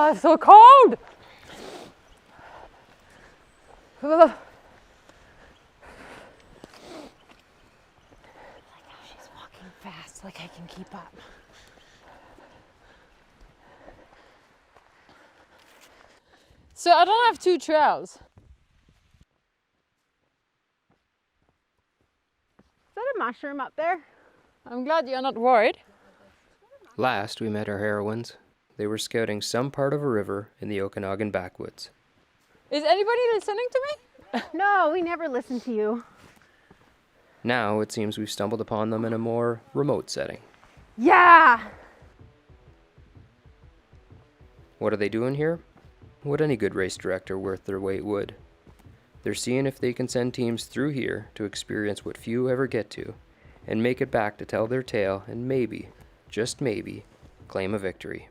Oh, it's so cold! Ugh. Like how she's walking fast, like I can keep up. So I don't have 2 trails. Is that a mushroom up there? I'm glad you're not worried. Last, we met our heroines. They were scouting some part of a river in the Okanagan backwoods. Is anybody listening to me? No, we never listen to you. Now, it seems we've stumbled upon them in a more remote setting. Yeah! What are they doing here? What any good race director worth their weight would. They're seeing if they can send teams through here to experience what few ever get to, and make it back to tell their tale and maybe, just maybe, claim a victory.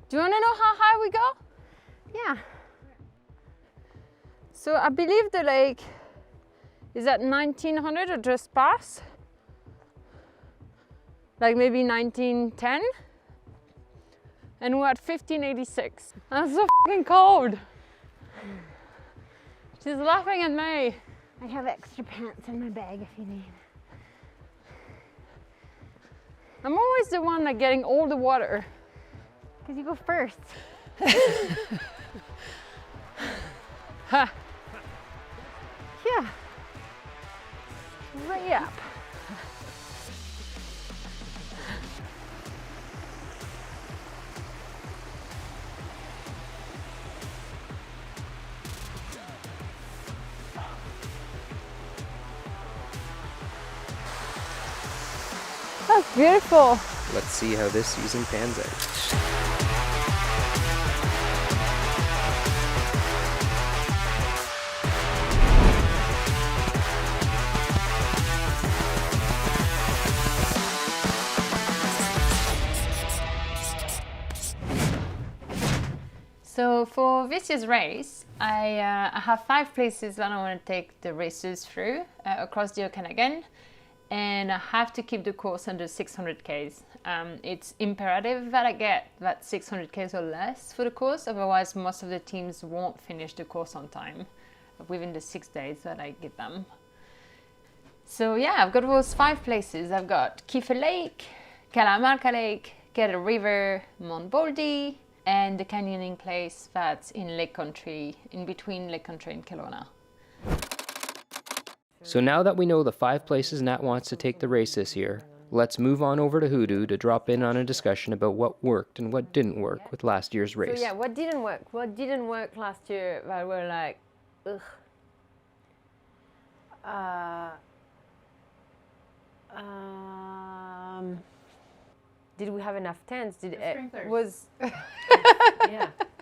Do you want to know how high we go? Yeah. So I believe the lake is at 1900 or just past. Like maybe 1910. And we're at 1586. I'm so fucking cold. She's laughing at me. I have extra pants in my bag if you need. I'm always the one like getting all the water. Because you go first. Ha. Yeah. Right up. That's beautiful. Let's see how this season pans out. So for this year's race, I have 5 places that I want to take the racers through across the Okanagan, and I have to keep the course under 600 Ks. It's imperative that I get that 600 Ks or less for the course, otherwise most of the teams won't finish the course on time within the 6 days that I give them. So yeah, I've got those 5 places. I've got Kiefer Lake, Kalamalka Lake, Kettle River, Mount Baldy, and the canyoning place that's in Lake Country, in between Lake Country and Kelowna. So now that we know the 5 places Nat wants to take the race this year, let's move on over to Hoodoo to drop in on a discussion about what worked and what didn't work with last year's race. So yeah, what didn't work? What didn't work last year that were like, ugh. Did we have enough tents? Did it was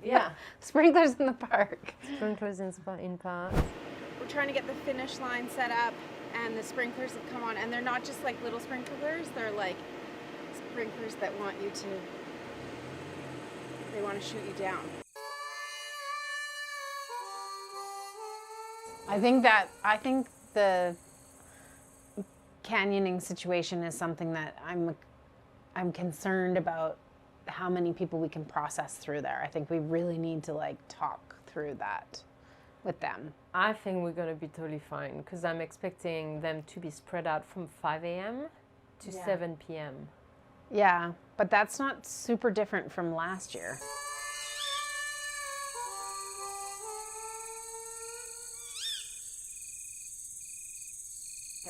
yeah. Sprinklers in the park. Sprinklers in parks. We're trying to get the finish line set up, and the sprinklers have come on, and they're not just like little sprinklers, they're like sprinklers that want you to, they want to shoot you down. I think the canyoning situation is something that I'm concerned about how many people we can process through there. I think we really need to like talk through that with them. I think we're gonna be totally fine because I'm expecting them to be spread out from 5 a.m. to 7 p.m. Yeah, but that's not super different from last year.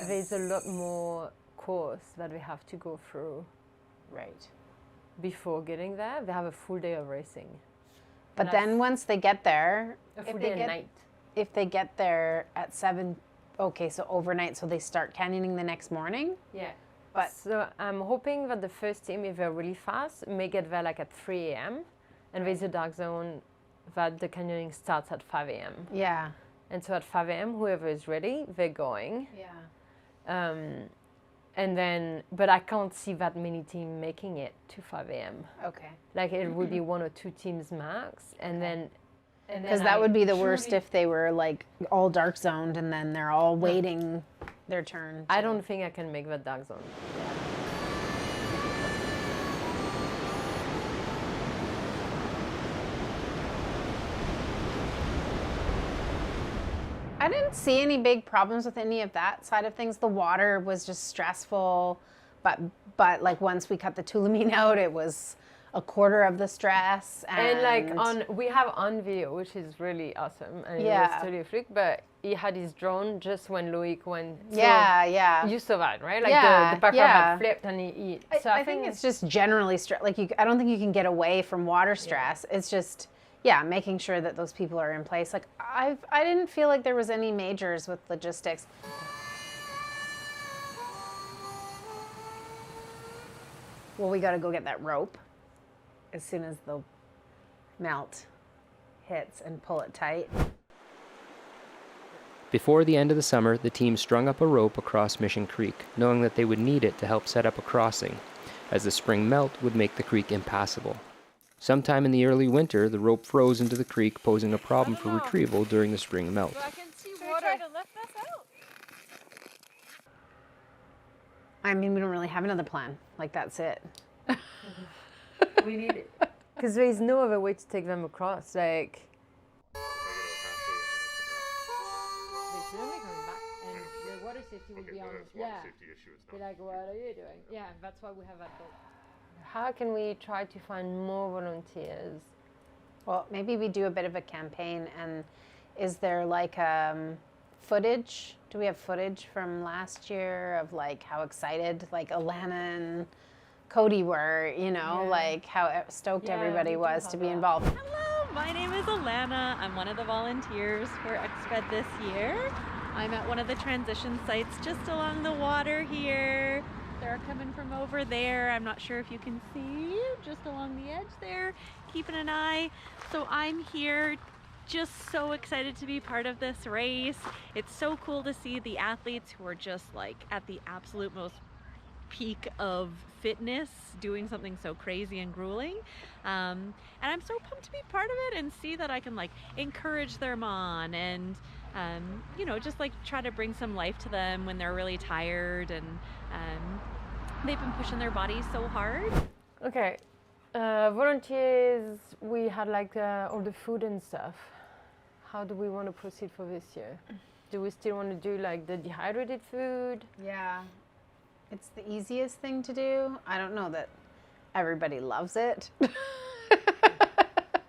There's a lot more course that we have to go through. Right. Before getting there, they have a full day of racing. But then once they get there, A full day at night. if they get there at 7, okay, so overnight, so they start canyoning the next morning? Yeah. But So I'm hoping that the first team, if they're really fast, may get there like at 3 a.m. And there's a dark zone that the canyoning starts at 5 a.m. yeah. And so at 5 a.m., whoever is ready, they're going. Yeah. And then, but I can't see that many teams making it to 5 a.m. Okay. Like it would be 1 or 2 teams max, and then. Because that would be the worst if they were like all dark zoned and then they're all waiting their turn. I don't think I can make that dark zone. I didn't see any big problems with any of that side of things. The water was just stressful, but like once we cut the tulamine out, it was a quarter of the stress. And like we have on video, which is really awesome, and it was totally a fluke, but he had his drone just when Loic went. Yeah. You saw that, right? Like the background had flipped and he. So I think it's just generally I don't think you can get away from water stress. Yeah. It's just making sure that those people are in place. Like I didn't feel like there was any majors with logistics. Well, we got to go get that rope as soon as the melt hits and pull it tight. Before the end of the summer, the team strung up a rope across Mission Creek, knowing that they would need it to help set up a crossing, as the spring melt would make the creek impassable. Sometime in the early winter, the rope froze into the creek, posing a problem for retrieval during the spring melt. I can see water to lift us out. I mean, we don't really have another plan. Like, that's it. We need it. Because there is no other way to take them across. Like, They shouldn't be coming back, and the water safety will be on. Be like, what are you doing? Yeah, that's why we have that boat. how can we try to find more volunteers? Well, maybe we do a bit of a campaign, and is there like footage? Do we have footage from last year of like how excited like Alana and Cody were, you know, like how stoked everybody was to be involved? Hello, my name is Alana. I'm one of the volunteers for XFED this year. I'm at one of the transition sites just along the water here. They're coming from over there. I'm not sure if you can see, just along the edge there, keeping an eye. So I'm here just so excited to be part of this race. It's so cool to see the athletes who are just like at the absolute most peak of fitness doing something so crazy and grueling, and I'm so pumped to be part of it and see that I can like encourage them on and you know, just like try to bring some life to them when they're really tired and they've been pushing their bodies so hard. Okay, volunteers, we had like all the food and stuff. How do we want to proceed for this year? Do we still want to do like the dehydrated food? Yeah, it's the easiest thing to do. I don't know that everybody loves it.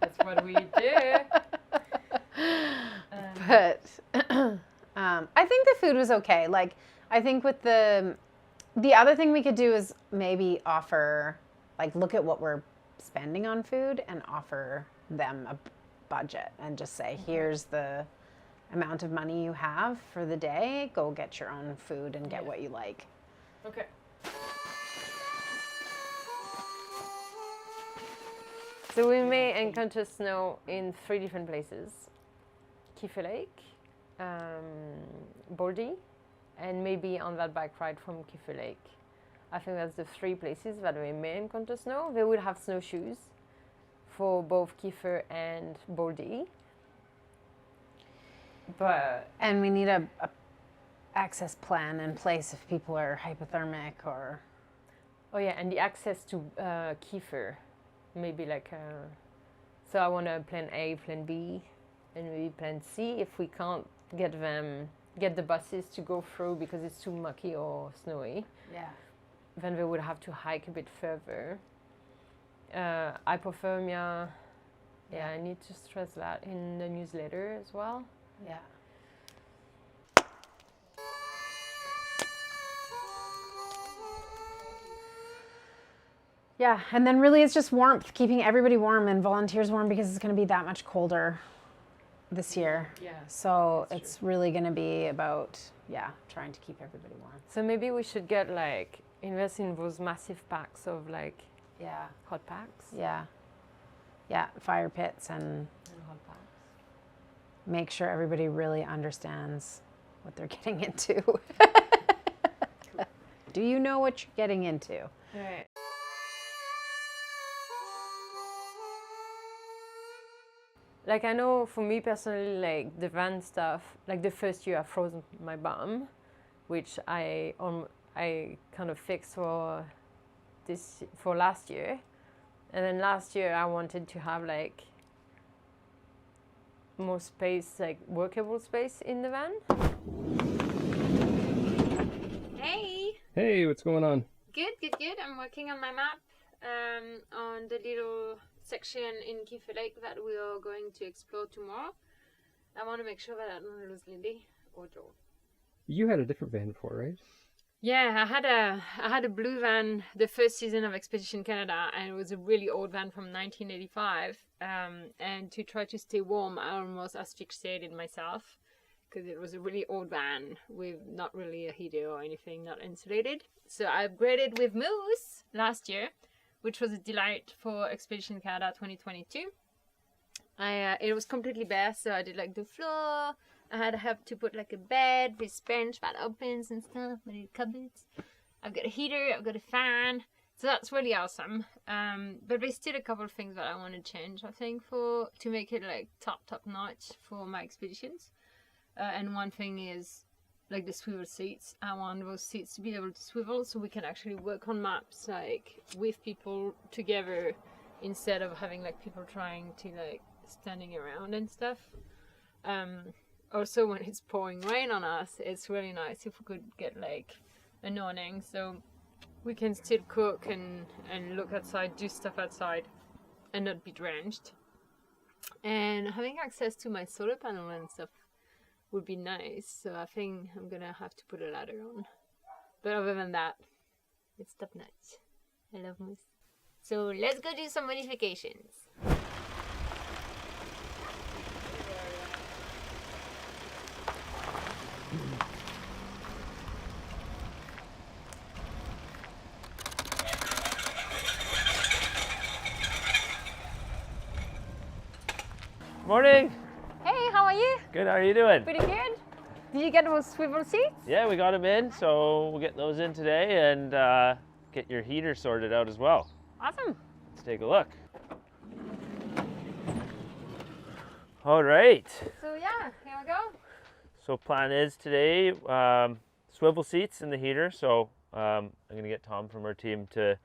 That's what we do. But I think the food was okay. Like, I think with the other thing we could do is maybe offer, like, look at what we're spending on food and offer them a budget and just say, here's the amount of money you have for the day. Go get your own food and get what you like. Okay. So we may encounter snow in 3 different places. Kiefer Lake, Baldy, and maybe on that bike ride from Kiefer Lake. I think that's the 3 places that we may encounter snow. They will have snowshoes for both Kiefer and Baldy. And we need a access plan in place if people are hypothermic or... Oh yeah, and the access to Kiefer, maybe like... so I want a plan A, plan B, and maybe plan C if we can't get the buses to go through because it's too mucky or snowy. Yeah. Then we would have to hike a bit further. Hypothermia, I need to stress that in the newsletter as well. Yeah. Yeah, and then really it's just warmth, keeping everybody warm and volunteers warm because it's going to be that much colder this year. Yeah. So it's really going to be about, trying to keep everybody warm. So maybe we should get like, invest in those massive packs of like, hot packs. Yeah. Yeah, fire pits and hot packs. Make sure everybody really understands what they're getting into. Do you know what you're getting into? Right. Like I know for me personally, like the van stuff, like the first year I froze my bum, which I kind of fixed for last year. And then last year I wanted to have like more space, like workable space in the van. Hey! Hey, what's going on? Good, good, good. I'm working on my map on the little section in Kiefer Lake that we are going to explore tomorrow. I want to make sure that I don't lose Lyndie or Joel. You had a different van before, right? Yeah, I had a blue van the first season of Expedition Canada, and it was a really old van from 1985. And to try to stay warm, I almost asphyxiated myself because it was a really old van with not really a heater or anything, not insulated. So I upgraded with Moose last year, which was a delight for Expedition Canada 2022. It was completely bare, so I did like the floor. I had help to put like a bed with bench that opens and stuff, my little cupboards. I've got a heater, I've got a fan, so that's really awesome. But there's still a couple of things that I want to change, I think, to make it like top notch for my expeditions. And one thing is like the swivel seats. I want those seats to be able to swivel so we can actually work on maps like with people together instead of having like people trying to like standing around and stuff. Also, when it's pouring rain on us, it's really nice if we could get like an awning so we can still cook and look outside, do stuff outside and not be drenched. And having access to my solar panel and stuff would be nice, so I think I'm gonna have to put a ladder on. But other than that, it's top notch. I love Moose. So let's go do some modifications. Morning. Hey, how are you? Good, how are you doing? Pretty good. Did you get those swivel seats? Yeah, we got them in, so we'll get those in today and get your heater sorted out as well. Awesome. Let's take a look. All right. So yeah, here we go. So plan is today, swivel seats in the heater. So I'm gonna get Tom from our team to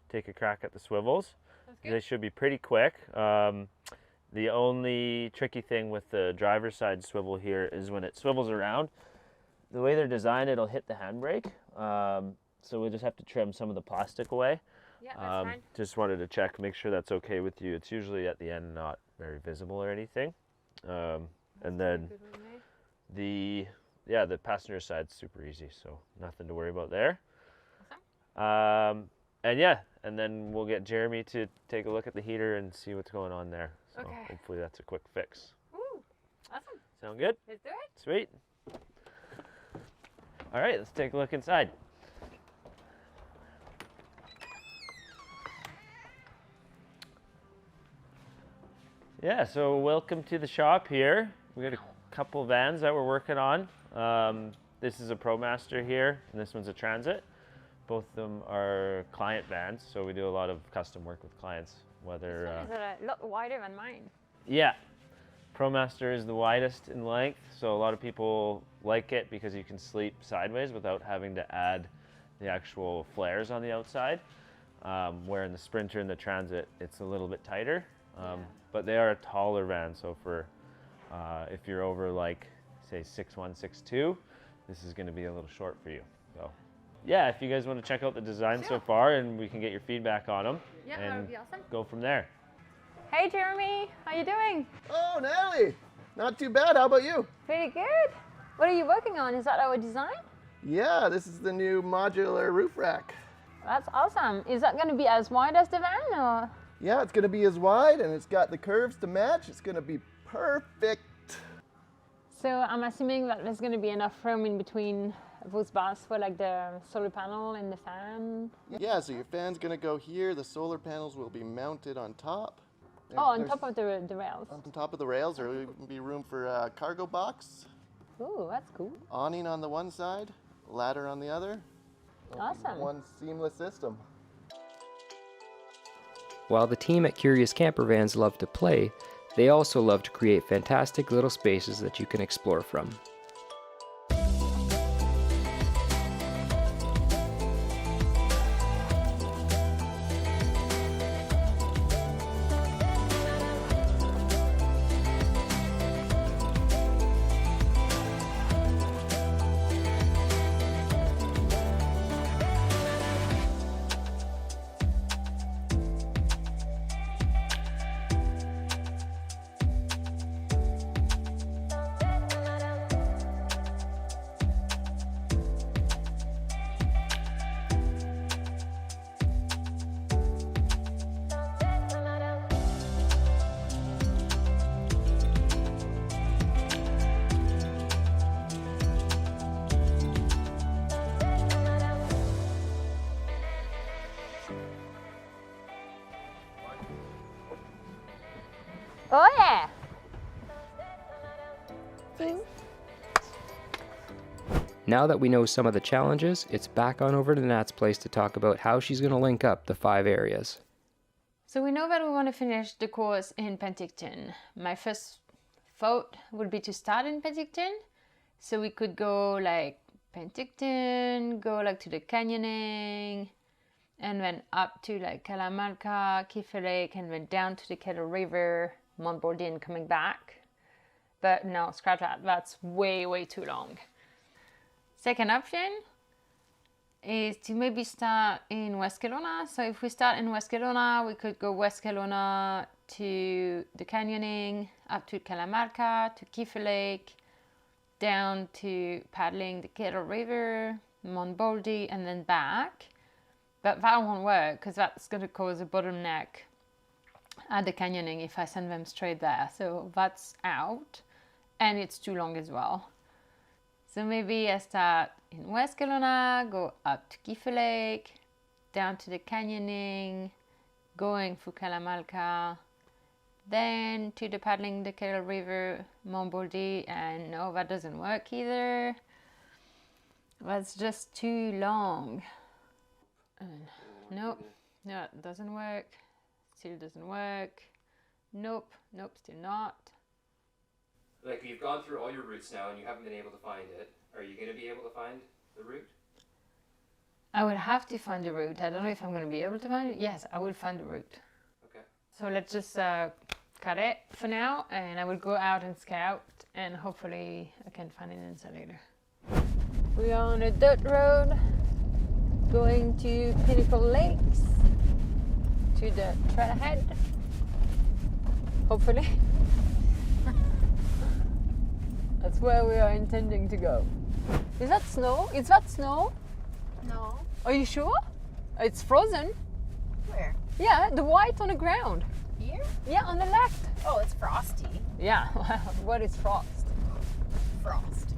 take a crack at the swivels. They should be pretty quick. The only tricky thing with the driver's side swivel here is when it swivels around, the way they're designed, it'll hit the handbrake. So we'll just have to trim some of the plastic away. Yeah, that's fine. Just wanted to check, make sure that's okay with you. It's usually at the end, not very visible or anything. And then the passenger side's super easy, so nothing to worry about there. Awesome. And then we'll get Jeremy to take a look at the heater and see what's going on there. So Okay. hopefully that's a quick fix. Ooh, awesome. Sound good? Let's do it. Sweet. All right, let's take a look inside. Yeah, so welcome to the shop here. We got a couple vans that we're working on. This is a ProMaster here, and this one's a Transit. Both of them are client vans, so we do a lot of custom work with clients. Whether Is it a lot wider than mine? yeah, ProMaster is the widest in length, so a lot of people like it because you can sleep sideways without having to add the actual flares on the outside. Where in the Sprinter and the Transit, it's a little bit tighter. But they are a taller van, so for if you're over like say 6'1", 6'2", this is going to be a little short for you. So yeah, if you guys want to check out the design so far, and we can get your feedback on them, Yeah, that would be awesome. go from there. Hey Jeremy, how you doing? Oh, Nathalie, not too bad. How about you? Pretty good. What are you working on? Is that our design? Yeah, this is the new modular roof rack. That's awesome. Is that going to be as wide as the van, or? Yeah, it's going to be as wide, and it's got the curves to match. It's going to be perfect. So I'm assuming that there's going to be enough room in between those bars for like the solar panel and the fan. Yeah, so your fan's going to go here. The solar panels will be mounted on top. Oh, on top of the rails. On top of the rails, there will be room for a cargo box. Ooh, that's cool. Awning on the one side, ladder on the other. Awesome. One seamless system. While the team at Curious Camper Vans love to play, they also love to create fantastic little spaces that you can explore from. Oh yeah! Now that we know some of the challenges, it's back on over to Nat's place to talk about how she's going to link up the 5 areas. So we know that we want to finish the course in Penticton. My first thought would be to start in Penticton. So we could go like Penticton, go like to the canyoning, and then up to like Kalamalka, Kiefer Lake, and then down to the Kettle River, Mont Baldy, and coming back. But no, scratch that. That's way, way too long. Second option is to maybe start in West Kelowna. So if we start in West Kelowna, we could go West Kelowna to the canyoning, up to Kalamalka, to Kiefer Lake, down to paddling the Kettle River, Mont Baldy, and then back. But that won't work because that's going to cause a bottleneck at the canyoning if I send them straight there. So that's out, and it's too long as well. So maybe I start in West Kelowna, go up to Kiefer Lake, down to the canyoning, going through Kalamalka, then to the paddling the Kettle River, Mont Baldy, and no, that doesn't work either. That's just too long. Nope, no, it doesn't work. Still doesn't work. Nope, nope, still not. Like, you've gone through all your routes now and you haven't been able to find it. Are you going to be able to find the route? I would have to find the route. I don't know if I'm going to be able to find it. Yes, I will find the route. Okay. So let's just cut it for now, and I will go out and scout, and hopefully I can find an answer later. We are on a dirt road going to Pinnacle Lakes, to the trail ahead, hopefully. That's where we are intending to go. Is that snow? Is that snow? No. Are you sure? It's frozen. Where? Yeah, the white on the ground. Here? Yeah, on the left. Oh, it's frosty. Yeah, what is frost? Frost.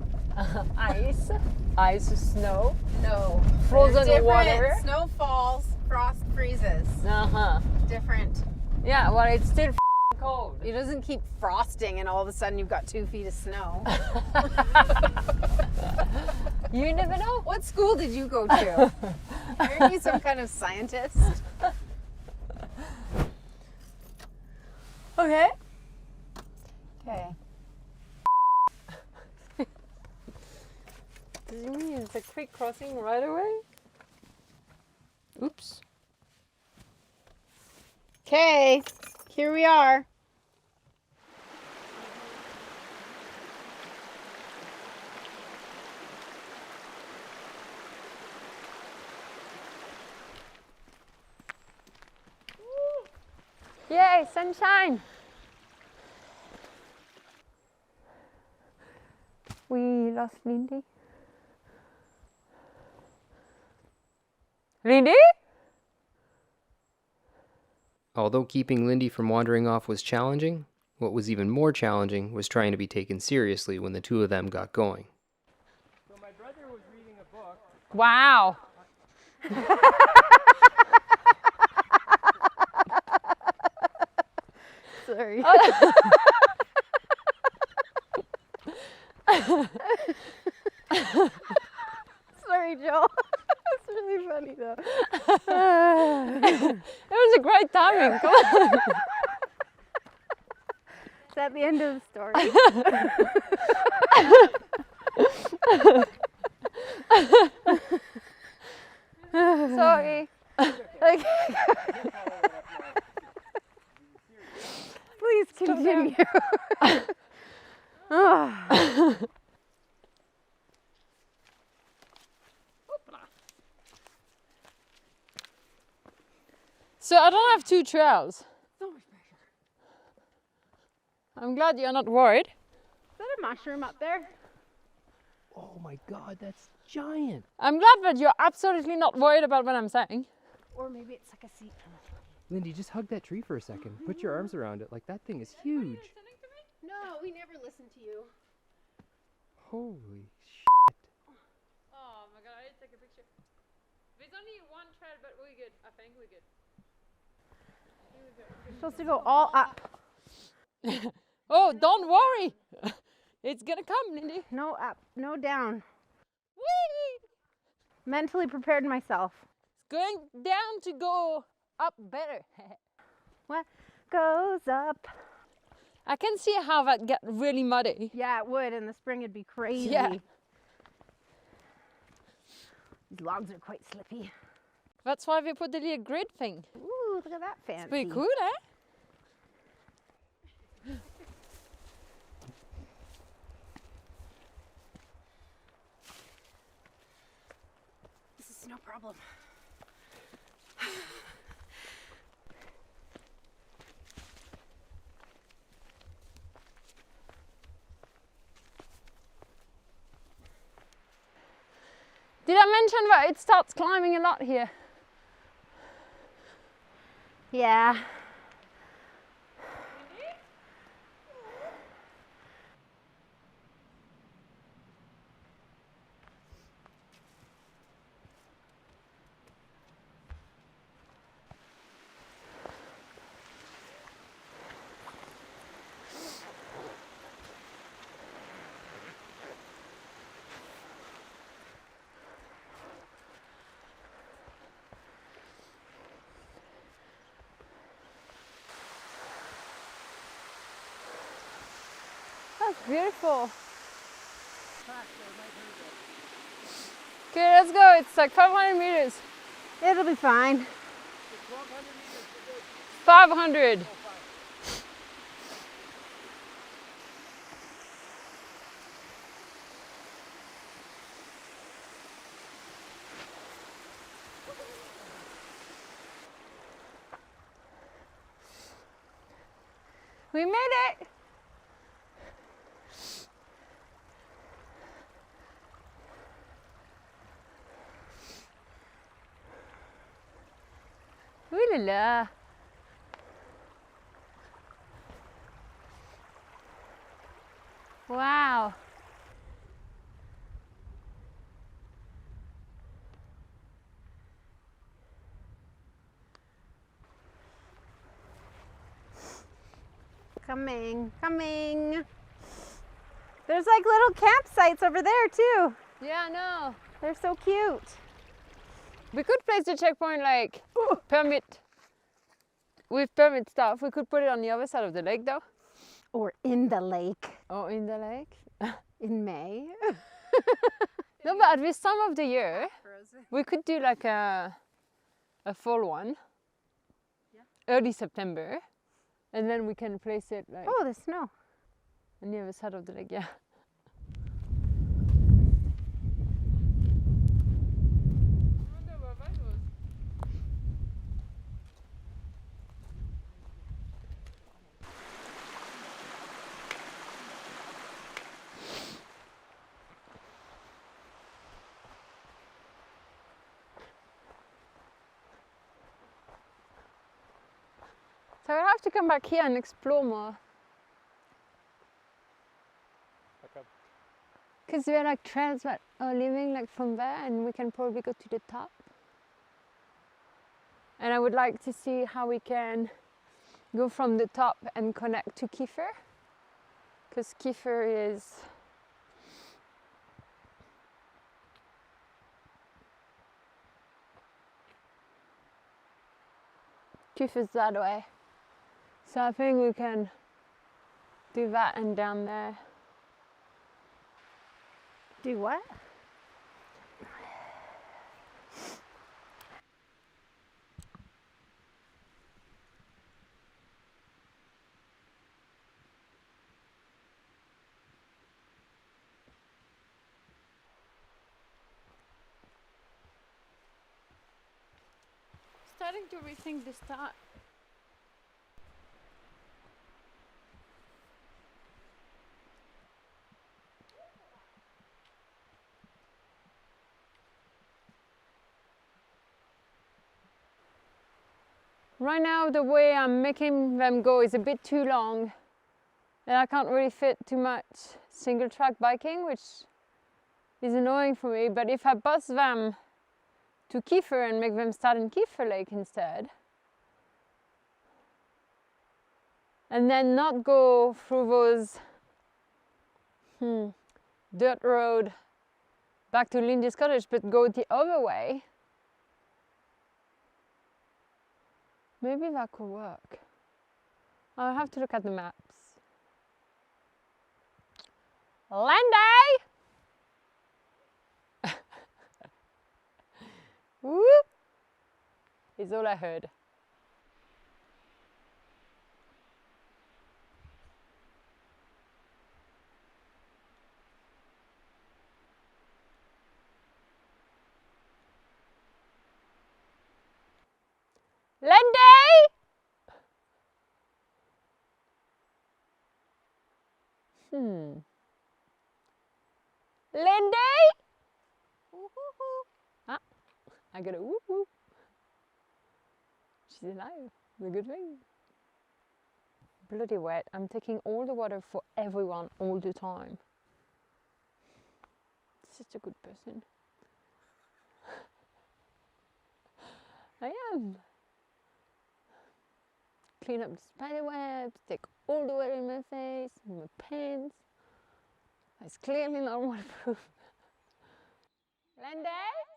Ice. Ice, snow. No. Frozen Different. water. Snow falls, frost freezes. Uh-huh. Different. Yeah, well, it's still cold. It doesn't keep frosting and all of a sudden you've got 2 feet of snow. You never know. What school did you go to? Aren't you some kind of scientist? Okay. Okay. Does it mean it's a quick crossing right away? Oops. Okay, here we are. Yay, sunshine! We lost Lyndie. Lyndie? Although keeping Lyndie from wandering off was challenging, what was even more challenging was trying to be taken seriously when the two of them got going. So my brother was reading a book. Wow! Sorry. Sorry, Joel. It's really funny though. It was a great timing. Come on. Is that the end of the story? Sorry. Okay. Please continue. So I don't have 2 trails. I'm glad you're not worried. Is that a mushroom up there? Oh my god, that's giant! I'm glad that you're absolutely not worried about what I'm saying. Or maybe it's like a sea. Lindy, just hug that tree for a second. Put your arms around it. Like, that thing is huge. No, we never listen to you. Holy Oh my god, I did take a picture. There's only 1 trail, but we're good. I think we're good. We're supposed to go all up. Oh, don't worry. It's gonna come, Lyndie. No up, no down. Whee! Mentally prepared myself. It's going down to go up better. What goes up? I can see how that got really muddy. Yeah, it would. In the spring, it'd be crazy. Yeah. These logs are quite slippy. That's why we put the little grid thing. Ooh, look at that fancy. It's pretty cool, eh? This is no problem. Did I mention that it starts climbing a lot here? Yeah. That's beautiful. Okay, let's go. It's like 500 meters. It'll be fine. 500. We made it. Ooh la la. Wow. Coming, coming. There's like little campsites over there too. Yeah, I know. They're so cute. We could place the checkpoint like permit with permit stuff. We could put it on the other side of the lake though. Or in the lake Or in the lake. in May. No, but at this time of the year, we could do like a fall one. Early September. And then we can place it like Oh, the snow. on the other side of the lake, yeah. So we'll have to come back here and explore more. Because there are like trails that are leaving like from there and we can probably go to the top. And I would like to see how we can go from the top and connect to Kiefer. Because Kiefer is Kiefer's that way. So I think we can do that and down there. Do what? Starting to rethink the start. Right now the way I'm making them go is a bit too long and I can't really fit too much single track biking, which is annoying for me, but if I bus them to Kiefer and make them start in Kiefer Lake instead, and then not go through those dirt road back to Lyndie's cottage, but go the other way. Maybe that could work. I'll have to look at the maps. Lyndie! Whoop! Is all I heard. Lyndie! Lyndie? Ah, I got a whoop whoop. She's alive. The good thing. Bloody wet. I'm taking all the water for everyone all the time. Such a good person. I am. Clean up the spider webs, take all the water in my face, in my pants. It's clearly not waterproof. Lyndie?